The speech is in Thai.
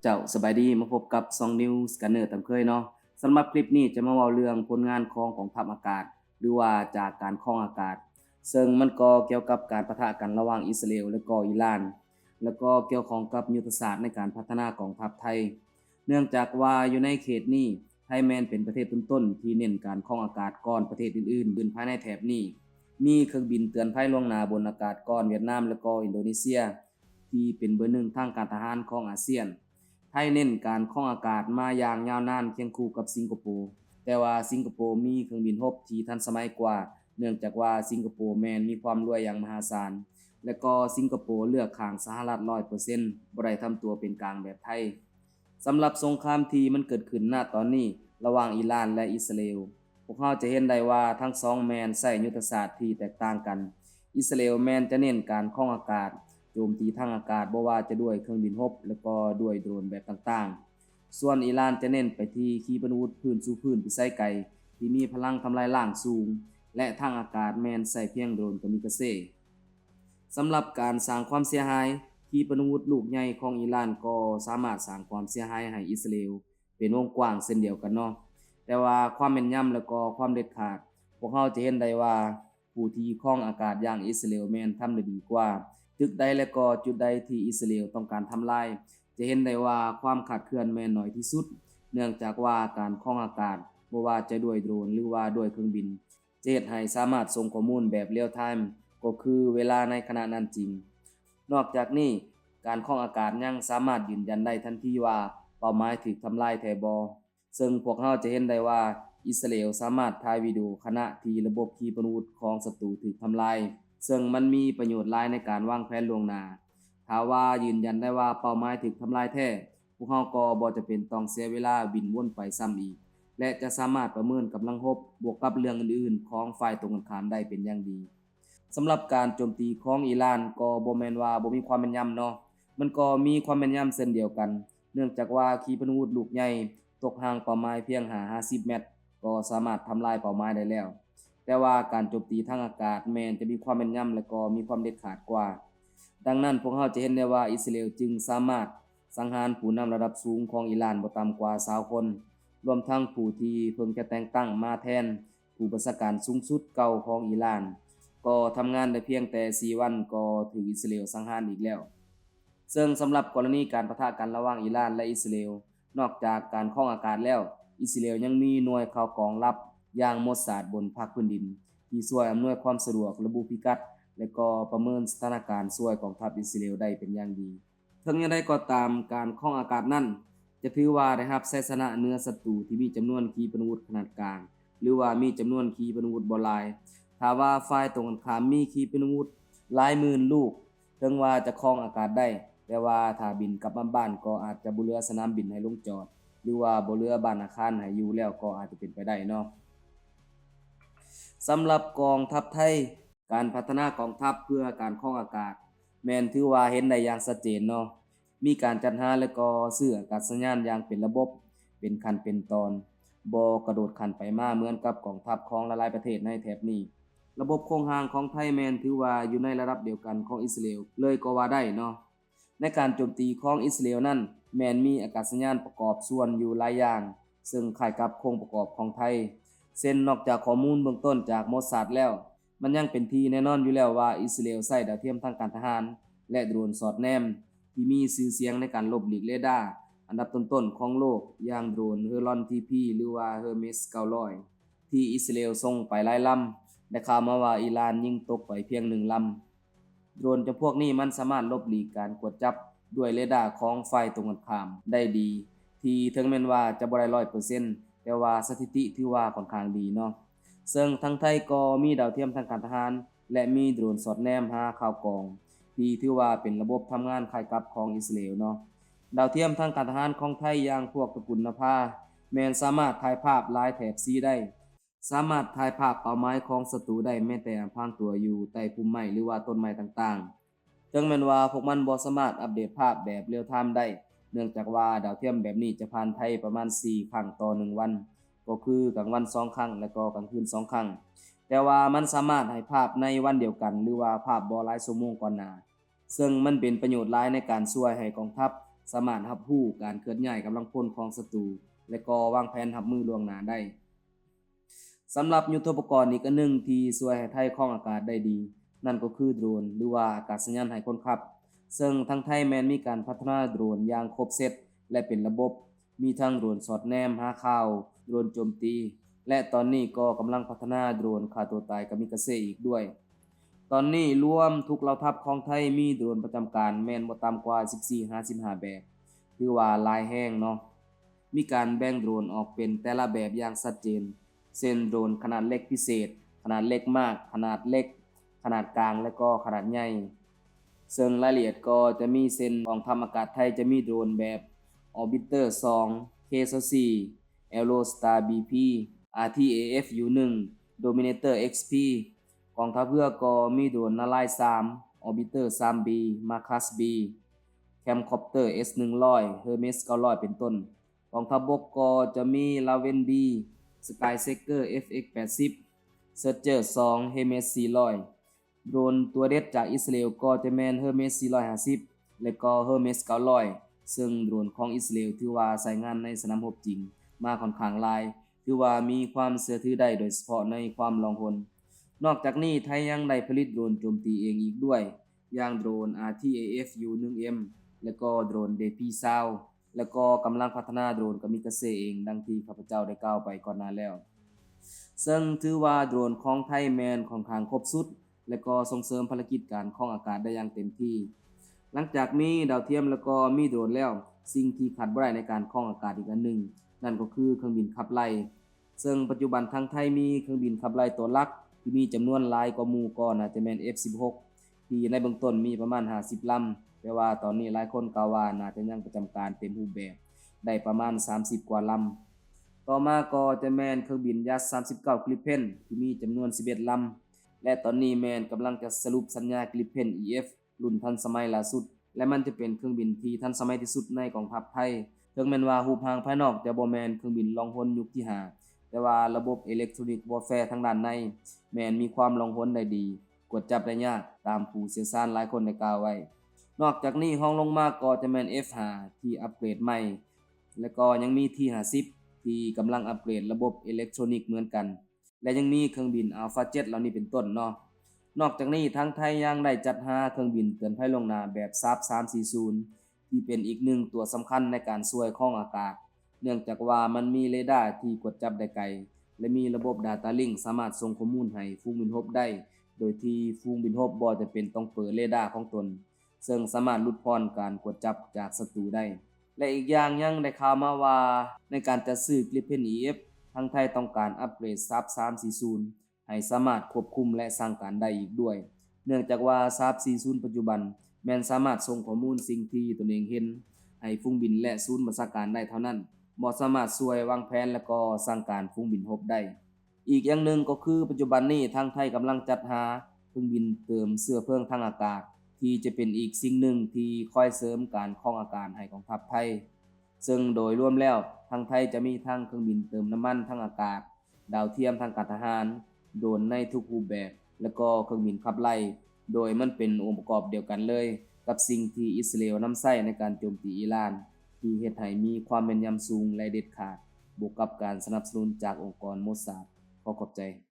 เจ้าสบายดีมาพบกับ2 News กันเนอร์ตามเคยเนาะสำหรับคลิปนี้จะมาเว้าเรื่องผลงานของกองทัพอากาศหรือว่าจากการครองอากาศซึ่งมันก็เกี่ยวกับการปะทะกันระหว่างอิสราเอลและก็อิหร่านแล้วก็เกี่ยวข้องกับยุทธศาสตร์ในการพัฒนากองทัพไทยเนื่องจากว่าอยู่ในเขตนี้ไทยแมนเป็นประเทศต้นๆที่เน้นการครองอากาศก่อนประเทศอื่นๆภายในแถบนี้มีเครื่องบินเตือนภัยล่วงหน้าบนอากาศก่อนเวียดนามและก็อินโดนีเซียที่เป็นเบอร์1ทางการทหารของอาเซียน ไทยเน้นการครองอากาศมาอย่างยาวนานเคียงคู่กับสิงคโปร์แต่ว่าสิงคโปร์มีเครื่องบินรบที่ทันสมัยกว่าเนื่องจากว่าสิงคโปร์แมนมีความรวยอย่างมหาศาลและก็สิงคโปร์เลือกข้างสหรัฐ 100% บ่ได้ทำตัวเป็นกลางแบบไทยสำหรับสงครามที่มันเกิดขึ้นณตอนนี้ระหว่างอิหร่านและอิสราเอลพวกเราจะเห็นได้ว่าทั้งสองแมนใช้ยุทธศาสตร์ที่แตกต่างกันอิสราเอลแมนจะเน้นการครองอากาศโจมตีทางอากาศบ่ว่าจะด้วยเครื่องบินรบและก็ด้วยโดรนแบบต่างๆส่วนอิหร่านจะเน้นไปที่ขีปนาวุธพื้นสู่พื้นพิสัยไกลที่มีพลังทำลายล้างสูงและทางอากาศแมนใช้เพียงโดรนกามิกาเซสำหรับการสร้างความเสียหายขีปนาวุธลูกใหญ่ของอิหร่านก็สามารถสร้างความเสียหายให้อิสราเอลเป็นวงกว้างเช่นเดียวกันเนาะแต่ว่าความแม่นยำและก็ความเด็ดขาดพวกเราจะเห็นได้ว่าผู้ที่ครองอากาศอย่างอิสราเอลแมนทำได้ดีกว่าตึกใดและก็จุดใดที่อิสราเอลต้องการทำลายจะเห็นได้ว่าความขาดเคลื่อนแม่นน้อยที่สุดเนื่องจากว่าการครองอากาศบ่ว่าจะด้วยโดรนหรือว่าด้วยเครื่องบินจะเฮ็ดให้สามารถส่งข้อมูลแบบเรียลไทม์ก็คือเวลาในขณะนั้นจริงนอกจากนี้การครองอากาศยังสามารถยืนยันได้ทันทีว่าเป้าหมายถูกทำลายแท้บ่ซึ่งพวกเราจะเห็นได้ว่าอิสราเอลสามารถถ่ายวิดีโอขณะที่ระบบขีปนาวุธของศัตรูถูกทำลายซึ่งมันมีประโยชน์หลายในการวางแผนล่วงหน้าถ้าว่ายืนยันได้ว่าเป้าหมายถูกทำลายแท้พวกเราก็บ่จะเป็นต้องเสียเวลาบินวนไปซ้ำอีกและจะสามารถประเมินกำลังรบบวกกับเรื่องอื่นๆของฝ่ายตรงกันข้ามได้เป็นอย่างดีสำหรับการโจมตีของอิหร่านก็บ่แม่นว่าบ่มีความแม่นยำเนาะมันก็มีความแม่นยำเช่นเดียวกันเนื่องจากว่าขีปนาวุธลูกใหญ่ตกห่างเป้าหมายเพียง50เมตรก็สามารถทำลายเป้าหมายได้แล้วแต่ว่าการโจมตีทางอากาศแม้นจะมีความแม่นยำและก็มีความเด็ดขาดกว่าดังนั้นพวกเราจะเห็นได้ว่าอิสราเอลจึงสามารถสังหารผู้นำระดับสูงของอิหร่านบ่ต่ำกว่า20คนรวมทั้งผู้ที่เพิ่งจะแต่งตั้งมาแทนผู้บัญชาการสูงสุดเก่าของอิหร่านก็ทำงานได้เพียงแต่4วันก็ถูกอิสราเอลสังหารอีกแล้วซึ่งสำหรับกรณีการปะทะกันระหว่างอิหร่านและอิสราเอลนอกจากการครองอากาศแล้วอิสราเอลยังมีหน่วยข่าวกรองลับอย่างโมซาดบนภาคพื้นดินที่ช่วยอำนวยความสะดวกระบุพิกัดและก็ประเมินสถานการณ์ช่วยกองทัพอิสราเอลได้เป็นอย่างดีทั้งอย่างใดก็ตามการครองอากาศนั้นจะถือว่าได้รับชัยชนะเหนือศัตรูที่มีจำนวนขีปนาวุธขนาดกลางหรือว่ามีจำนวนขีปนาวุธบ่หลายถ้าว่าฝ่ายตรงกันข้ามมีขีปนาวุธหลายหมื่นลูกถึงว่าจะครองอากาศได้แต่ว่าถ้าบินกลับมาบ้านก็อาจจะบ่เหลือสนามบินให้ลงจอดหรือว่าบ่เหลือบ้านอาคารให้อยู่แล้วก็อาจจะเป็นไปได้เนาะสำหรับกองทัพไทยการพัฒนากองทัพเพื่อการครองอากาศแม่นถือว่าเห็นได้อย่างชัดเจนเนาะมีการจัดหาและก็ซื้ออากาศยานอย่างเป็นระบบเป็นขั้นเป็นตอนบ่กระโดดขั้นไปมาเหมือนกับกองทัพของหลายๆประเทศในแถบนี้ระบบโครงสร้างของไทยแม่นถือว่าอยู่ในระดับเดียวกันของอิสราเอลเลยก็ว่าได้เนาะในการโจมตีของอิสราเอลนั้นแม่นมีอากาศยานประกอบส่วนอยู่หลายอย่างซึ่งคล้ายกับโครงประกอบของไทยเช่นนอกจากข้อมูลเบื้องต้นจากโมซาดแล้วมันยังเป็นที่แน่นอนอยู่แล้วว่าอิสราเอลใช้ดาวเทียมทางการทหารและโดรนสอดแนมที่มีชื่อเสียงในการลบหลีกเรดาร์อันดับต้นๆของโลกอย่างโดรน Heron TP หรือว่า Hermes 900ที่อิสราเอลส่งไปหลายลำได้ข่าวมาว่าอิหร่านยิงตกไปเพียง1ลำโดรนจำพวกนี้มันสามารถลบหลีกการกวดจับด้วยเรดาร์ของฝ่ายตรงกันข้ามได้ดีที่ถึงแม้นว่าจะบ่ได้ 100%แต่ว่าสถิติถือว่าค่อนข้างดีเนาะซึ่งทางไทยก็มีดาวเทียมทางการทหารและมีโดรนสอดแนมหาข่าวกรองที่ถือว่าเป็นระบบทำงานคล้ายกับของอิสราเอลเนาะดาวเทียมทางการทหารของไทยอย่างพวกตระกูลนภาแม้นสามารถถ่ายภาพหลายแถบซีได้สามารถถ่ายภาพเป้าหมายของศัตรูได้แม้แต่พรางตัวอยู่ใต้พุ่มไม้หรือว่าต้นไม้ต่างๆถึงแม้นว่าพวกมันบ่สามารถอัปเดตภาพแบบเรียลไทม์ได้เนื่องจากว่าดาวเทียมแบบนี้จะผ่านไทยประมาณ4ครั้งต่อ1วันก็คือกลางวัน2ครั้งและก็กลางคืน2ครั้งแต่ว่ามันสามารถให้ภาพในวันเดียวกันหรือว่าภาพบ่หลายชั่วโมงก่อนหน้าซึ่งมันเป็นประโยชน์หลายในการช่วยให้กองทัพ สามารถรับรู้การเคลื่อนย้ายกำลังพลของศัตรูและก็วางแผนรับมือล่วงหน้าได้สำหรับยุทโธปกรณ์อีกอันหนึ่งที่ช่วยให้ไทยครองอากาศได้ดีนั่นก็คือโดรนหรือว่าอากาศยานไร้คนขับซึ่งทางไทยแม้นมีการพัฒนาโดรนอย่างครบเซตและเป็นระบบมีทั้งโดรนสอดแนมหาข่าวโดรนโจมตีและตอนนี้ก็กำลังพัฒนาโดรนฆ่าตัวตายกามิกาเซอีกด้วยตอนนี้รวมทุกเหล่าทัพของไทยมีโดรนประจำการแม่นบ่ต่ำกว่า14-55แบบถือว่าหลายแรงเนาะมีการแบ่งโดรนออกเป็นแต่ละแบบอย่างชัดเจนเช่นโดรนขนาดเล็กพิเศษขนาดเล็กมากขนาดเล็กขนาดกลางและก็ขนาดใหญ่ซึ่งรายละเอียดก็จะมีเช่นกองทัพอากาศไทยจะมีโดรนแบบ Orbiter 2 K24 Aerostar BP RTAF U1 Dominator XP กองทัพเรือก็มีโดรนนารายณ์3 Orbiter 3B Marcus B Camcopter S100 Hermes 900เป็นต้นกองทัพบกก็จะมี Raven B Skyseeker FX80 Searcher 2 Hermes 400โดรนตัวเด็ดจากอิสราเอลก็จะแม่น Hermes 450และก็ Hermes 900ซึ่งโดรนของอิสราเอลถือว่าใช้งานในสนามรบจริงมาค่อนข้างหลายถือว่ามีความเชื่อถือได้โดยเฉพาะในความล่องหนนอกจากนี้ไทยยังได้ผลิตโดรนโจมตีเองอีกด้วยอย่างโดรน RTAF U1M และก็โดรน DP20 แล้วก็กำลังพัฒนาโดรนกามิกาเซเองดังที่ข้าพเจ้าได้กล่าวไปก่อนหน้าแล้วซึ่งถือว่าโดรนของไทยแมนค่อนข้างครบสุดและก็ส่งเสริมภารกิจการครองอากาศได้อย่างเต็มที่หลังจากมีดาวเทียมแล้วก็มีโดรนแล้วสิ่งที่ขาดบ่ได้ในการครองอากาศอีกอันหนึ่งนั่นก็คือเครื่องบินขับไล่ซึ่งปัจจุบันทางไทยมีเครื่องบินขับไล่ตัวหลักที่มีจำนวนหลายกว่าหมู่ก็น่าจะแม่น F16 ที่ในเบื้องต้นมีประมาณ50ลำแต่ว่าตอนนี้หลายคนกล่าวว่าน่าจะยังประจำการเต็มรูปแบบได้ประมาณ30กว่าลำต่อมาก็จะแม่นเครื่องบินยัส39 Gripen ที่มีจำนวน11ลำและตอนนี้แม่นกำลังจะสรุปสัญญา Gripen EF รุ่นทันสมัยล่าสุดและมันจะเป็นเครื่องบินที่ทันสมัยที่สุดในกองทัพไทยถึงแม้นว่ารูปร่างภายนอกจะบ่แม่นเครื่องบินล่องหนยุคที่5แต่ว่าระบบอิเล็กทรอนิกส์วอร์แฟร์ทางด้านในแม่นมีความล่องหนได้ดีกดจับได้ยากตามผู้เชี่ยวชาญหลายคนได้กล่าวไว้นอกจากนี้ห้องลงมาก็จะแม่น F5 ที่อัปเกรดใหม่และก็ยังมี T50 ที่กำลังอัปเกรดระบบอิเล็กทรอนิกส์เหมือนกันและยังมีเครื่องบิน Alpha Jet เหล่านี้เป็นต้นเนาะนอกจากนี้ทางไทยยังได้จัดหาเครื่องบินเตือนภัยล่วงหน้าแบบ SAP 340ที่เป็นอีกหนึ่งตัวสำคัญในการช่วยครองอากาศเนื่องจากว่ามันมีเรดาร์ที่กดจับได้ไกลและมีระบบ Data Link สามารถส่งข้อมูลให้ฝูงบินรบได้โดยที่ฝูงบินรบบ่จะเป็นต้องเปิดเรดาร์ของตนซึ่งสามารถลดพรการกดจับจากศัตรูได้และอีกอย่างยังได้ข่าวมาว่าในการจัดซื้อ Gripen EF ทางไทยต้องการอัปเกรด SAP 340ให้สามารถควบคุมและสั่งการได้อีกด้วยเนื่องจากว่า SAP 40ปัจจุบันแม้นสามารถส่งข้อมูลสิ่งที่ตนเองเห็นให้ฝูงบินและศูนย์บัญชาการได้เท่านั้นบ่สามารถช่วยวางแผนและก็สั่งการฝูงบินรบได้อีกอย่างหนึ่งก็คือปัจจุบันนี้ทางไทยกำลังจัดหาเครื่องบินเติมเชื้อเพลิงทางอากาศที่จะเป็นอีกสิ่งหนึ่งที่คอยเสริมการครองอากาศให้ของทัพไทยซึ่งโดยรวมแล้วทางไทยจะมีทั้งเครื่องบินเติมน้ำมันทางอากาศดาวเทียมทางการทหารโดรนในทุกรูปแบบและก็เครื่องบินขับไล่โดยมันเป็นองค์ประกอบเดียวกันเลยกับสิ่งที่อิสราเอลนำใช้ในการโจมตีอิหร่านที่เฮ็ดให้มีความแม่นยำสูงและเด็ดขาดบวกกับการสนับสนุนจากองค์กรโมซาดขอขอบใจ